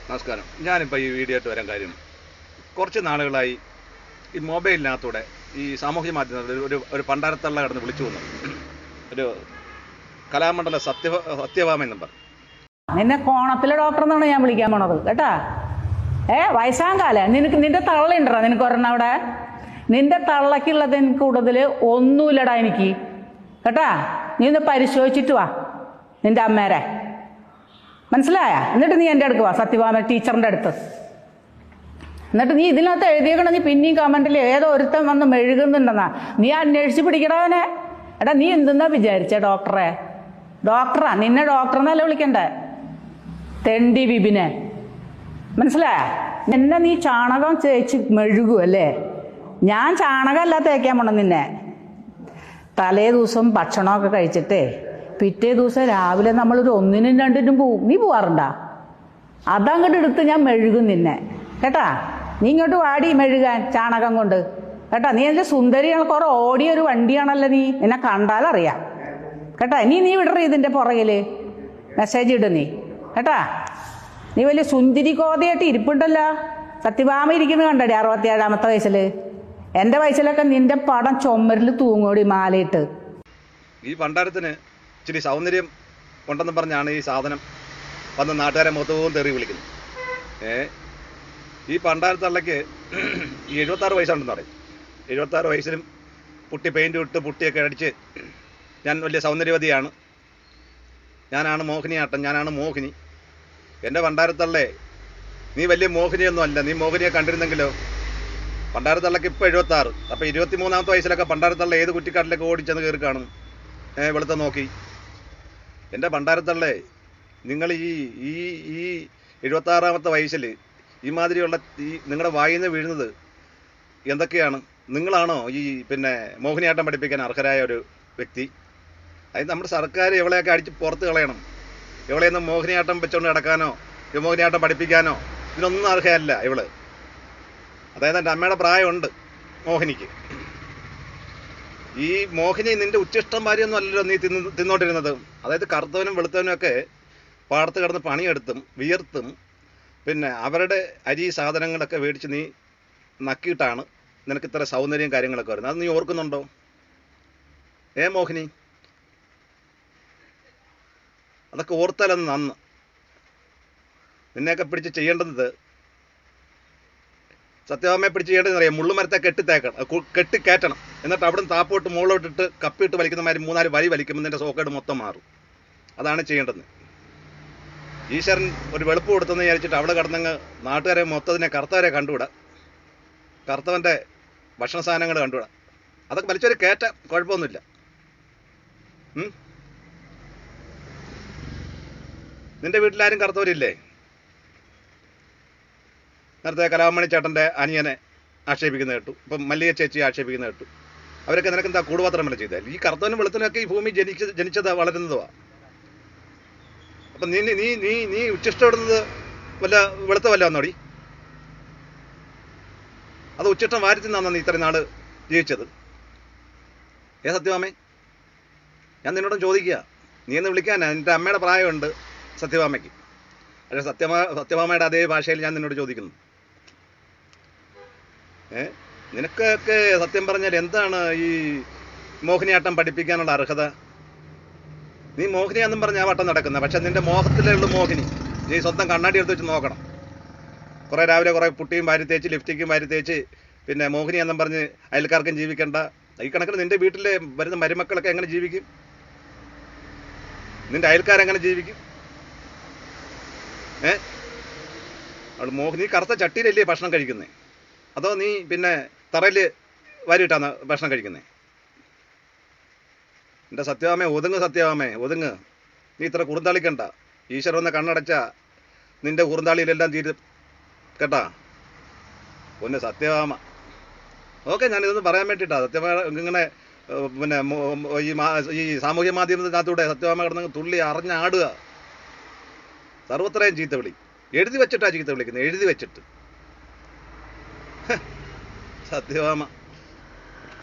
നമസ്കാരം. ഞാനിപ്പോൾ ഈ വീഡിയോ ആയിട്ട് വരാൻ കാര്യം, കുറച്ച് നാളുകളായി ഈ മൊബൈലിനകത്തൂടെ ഈ സാമൂഹ്യ മാധ്യമത്തിൽ ഒരു പണ്ടാരത്തള്ള കിടന്ന് വിളിച്ചു വന്നു. ഒരു കലാമണ്ഡല സത്യഭാമ എന്നും പറഞ്ഞു. നിന്നെ കോണത്തിലെ ഡോക്ടർ എന്നാണ് ഞാൻ വിളിക്കാൻ പോണത് കേട്ടാ. വയസ്സാങ്കാല നിന്റെ തള്ളയുണ്ടോ? നിനക്ക് ഒരെണ്ണം അവിടെ. നിന്റെ തള്ളക്കുള്ളത് എനിക്ക് കൂടുതൽ ഒന്നുമില്ലടാ എനിക്ക് കേട്ടാ. നീ ഒന്ന് പരിശോധിച്ചിട്ട് വാ നിന്റെ അമ്മേരെ, മനസ്സിലായ? എന്നിട്ട് നീ എൻ്റെ അടുക്ക് വാ, സത്യഭാമ ടീച്ചറിൻ്റെ അടുത്ത്. എന്നിട്ട് നീ ഇതിനകത്ത് എഴുതിയേക്കണം. നീ പിന്നെയും കമൻറ്റിൽ ഏതോ ഒരുത്തൻ വന്ന് മെഴുകുന്നുണ്ടെന്നാ. നീ അന്വേഷിച്ച് പിടിക്കണവനെ. എടാ നീ എന്തെന്നാ വിചാരിച്ചേ? ഡോക്ടറാ നിന്നെ ഡോക്ടർ എന്നല്ല വിളിക്കണ്ടേ, തെണ്ടി വിപിനെ, മനസ്സിലായ? എന്നെ നീ ചാണകം തേച്ച് മെഴുകുമല്ലേ? ഞാൻ ചാണകമല്ല തേക്കാൻ പോണം നിന്നെ. തലേ ദിവസം ഭക്ഷണമൊക്കെ കഴിച്ചിട്ടേ പിറ്റേ ദിവസം രാവിലെ നമ്മളൊരു 1-നും 2-നും പോവും. നീ പോവാറുണ്ടാ? അതങ്ങോട്ട് എടുത്ത് ഞാൻ മെഴുകും നിന്നെ കേട്ടാ. നീ ഇങ്ങോട്ട് വാടി മെഴുകാൻ ചാണകം കൊണ്ട് കേട്ടാ. നീ എൻ്റെ സുന്ദരിയാണ്, കുറെ ഓടിയൊരു വണ്ടിയാണല്ലോ നീ. നിന്നെ കണ്ടാലറിയാം കേട്ടാ. നീ വിടറി ഇതിൻ്റെ പുറകില് മെസ്സേജ് ഇടും നീ കേട്ടാ. നീ വലിയ സുന്ദരി കോതയായിട്ട് ഇരിപ്പുണ്ടല്ലോ. സത്യഭാമ ഇരിക്കുന്നത് കണ്ടടി 67-ാമത്തെ വയസ്സിൽ. എൻ്റെ വയസ്സിലൊക്കെ നിന്റെ പടം ചുമരിൽ തൂങ്ങോടി മാലയിട്ട്. ഈ പണ്ടാരത്തിന് ഇച്ചിരി സൗന്ദര്യം ഉണ്ടെന്ന് പറഞ്ഞാണ് ഈ സാധനം വന്ന് നാട്ടുകാരെ മൊത്തവും തെറി വിളിക്കുന്നത്. ഈ പണ്ടാരത്തള്ളയ്ക്ക് ഈ 76 വയസ്സുണ്ടെന്ന് പറയും. 76 വയസ്സിലും പുട്ടി പെയിൻറ്റ് ഇട്ട് പുട്ടിയൊക്കെ അടിച്ച് ഞാൻ വലിയ സൗന്ദര്യവതിയാണ്, ഞാനാണ് മോഹിനിയാട്ടം, ഞാനാണ് മോഹിനി. എൻ്റെ പണ്ടാരത്തള്ളേ, നീ വലിയ മോഹിനിയൊന്നും അല്ല. നീ മോഹിനിയെ കണ്ടിരുന്നെങ്കിലോ. പണ്ടാരത്തള്ളക്ക് ഇപ്പോൾ 76. അപ്പോൾ 23-ാമത്തെ വയസ്സിലൊക്കെ പണ്ടാരത്തള്ള ഏത് കുറ്റിക്കാട്ടിലൊക്കെ ഓടിച്ചെന്ന് കയറി കാണും വെളുത്ത നോക്കി. എൻ്റെ പണ്ടാരത്തള്ളേ, നിങ്ങൾ ഈ 76-ാമത്തെ വയസ്സിൽ ഈ മാതിരിയുള്ള ഈ നിങ്ങളുടെ വായിൽ നിന്ന് വീഴുന്നത് എന്തൊക്കെയാണ്? നിങ്ങളാണോ ഈ മോഹിനിയാട്ടം പഠിപ്പിക്കാൻ അർഹരായ ഒരു വ്യക്തി? അത് നമ്മുടെ സർക്കാർ ഇവളെയൊക്കെ അടിച്ച് പുറത്ത് കളയണം. ഇവളെയൊന്നും മോഹിനിയാട്ടം വെച്ചുകൊണ്ട് കിടക്കാനോ മോഹിനിയാട്ടം പഠിപ്പിക്കാനോ ഇതിനൊന്നും അർഹയല്ല ഇവള്. അതായത് എൻ്റെ അമ്മയുടെ പ്രായമുണ്ട് മോഹിനിക്ക്. ഈ മോഹിനി നിന്റെ ഉച്ചിഷ്ടം ഭാര്യയൊന്നും അല്ലല്ലോ നീ തിന്നോണ്ടിരുന്നത്. അതായത് കറുത്തവനും വെളുത്തവനും ഒക്കെ പാടത്ത് കിടന്ന് പണിയെടുത്തും വിയർത്തും അവരുടെ അരി സാധനങ്ങളൊക്കെ മേടിച്ച് നീ നക്കിയിട്ടാണ് നിനക്ക് ഇത്ര സൗന്ദര്യം കാര്യങ്ങളൊക്കെ വരുന്നത്. അത് നീ ഓർക്കുന്നുണ്ടോ മോഹിനി? അതൊക്കെ ഓർത്താലെന്ന് നന്ന്. നിന്നെയൊക്കെ പിടിച്ച് ചെയ്യേണ്ടത്, സത്യഭാമയെ പിടിച്ച് ചെയ്യേണ്ടതെന്ന് അറിയാം, മുള്ളുമരത്തെ കെട്ടിക്കയറ്റണം. എന്നിട്ട് അവിടെ നിന്ന് താപ്പോട്ട് മുകളിലോട്ടിട്ട് കപ്പിയിട്ട് വലിക്കുന്ന മാതിരി 3-4 വലി വലിക്കുമ്പോൾ നിന്റെ സോക്കേട് മൊത്തം മാറും. അതാണ് ചെയ്യേണ്ടത്. ഈശ്വരൻ ഒരു വെളുപ്പ് കൊടുത്തെന്ന് വിചാരിച്ചിട്ട് അവിടെ കടന്നങ്ങ് നാട്ടുകാരെ മൊത്തത്തിനെ കറുത്തവരെ കണ്ടുവിടാം, കറുത്തവൻ്റെ ഭക്ഷണ സാധനങ്ങൾ കണ്ടുവിടാം. അതൊക്കെ വലിച്ചൊരു കയറ്റം, കുഴപ്പമൊന്നുമില്ല. നിന്റെ വീട്ടിലാരും കറുത്തവരില്ലേ? നേരത്തെ കലാമണി ചേട്ടൻ്റെ അനിയനെ ആക്ഷേപിക്കുന്ന കേട്ടു, ഇപ്പം മല്ലിക ചേച്ചി ആക്ഷേപിക്കുന്ന കേട്ടു. അവരൊക്കെ നിനക്ക് എന്താ കൂടുപാത്രമല്ല ചെയ്താൽ? ഈ കറുത്തവനും വെളുത്തനൊക്കെ ഈ ഭൂമി ജനിച്ചത് വളരുന്നതുവാ. അപ്പം നീ ഉച്ചിഷ്ടപ്പെടുന്നത് വല്ല വെളുത്ത വല്ല വന്നോടി? അത് ഉച്ചിഷ്ടം വാരി തിന്നാന്നോ നീ ഇത്രയും നാൾ ജീവിച്ചത്? സത്യഭാമേ, ഞാൻ നിന്നോടും ചോദിക്കുക. നീ എന്ന് വിളിക്കാനാ? എൻ്റെ അമ്മയുടെ പ്രായമുണ്ട് സത്യഭാമയ്ക്ക്. പക്ഷേ സത്യഭാമയുടെ അതേ ഭാഷയിൽ ഞാൻ നിന്നോട് ചോദിക്കുന്നു. നിനക്കൊക്കെ സത്യം പറഞ്ഞാൽ എന്താണ് ഈ മോഹിനിയാട്ടം പഠിപ്പിക്കാനുള്ള അർഹത? നീ മോഹിനിയാണെന്നും പറഞ്ഞ് ആ വട്ടം നടക്കുന്നത്. പക്ഷെ നിന്റെ മോഹത്തിലേ ഉള്ളൂ മോഹിനി. നീ സ്വന്തം കണ്ണാടി എടുത്ത് വെച്ച് നോക്കണം. രാവിലെ കുറേ പുട്ടിയും വാരി തേച്ച് ലിപ്സ്റ്റിക്കും വാരി തേച്ച് മോഹിനി എന്നും പറഞ്ഞ് അയൽക്കാർക്കും ജീവിക്കേണ്ട. ഈ കണക്കിന് നിന്റെ വീട്ടിലെ വരുന്ന മരുമക്കളൊക്കെ എങ്ങനെ ജീവിക്കും? നിന്റെ അയൽക്കാരെങ്ങനെ ജീവിക്കും? അവൾ മോഹിനി കറുത്ത ചട്ടിയിലല്ലേ ഭക്ഷണം കഴിക്കുന്നത്? അതോ നീ തറയിൽ വാരിയിട്ടാണ് ഭക്ഷണം കഴിക്കുന്നത്? എൻ്റെ സത്യഭാമേ, സത്യഭാമേ ഒതുങ്ങ്. നീ ഇത്ര കുറുന്താളിക്കണ്ട. ഈശ്വരൻ ഒന്ന് കണ്ണടച്ച നിന്റെ കുറുന്താളിയിലെല്ലാം തീരും കേട്ടാ. ഒന്ന് സത്യഭാമ. ഓക്കെ, ഞാനിതൊന്ന് പറയാൻ വേണ്ടിയിട്ടാണ്. സത്യഭാമ ഇങ്ങനെ ഈ സാമൂഹ്യ മാധ്യമത്തിനകത്തൂടെ സത്യഭാമ കിടന്ന് തുള്ളി അറിഞ്ഞാടുക. സർവത്രയും ചീത്ത വിളി. എഴുതി വെച്ചിട്ടാണ് ചീത്ത വിളിക്കുന്നത്, എഴുതി വെച്ചിട്ട്. സത്യഭാമ.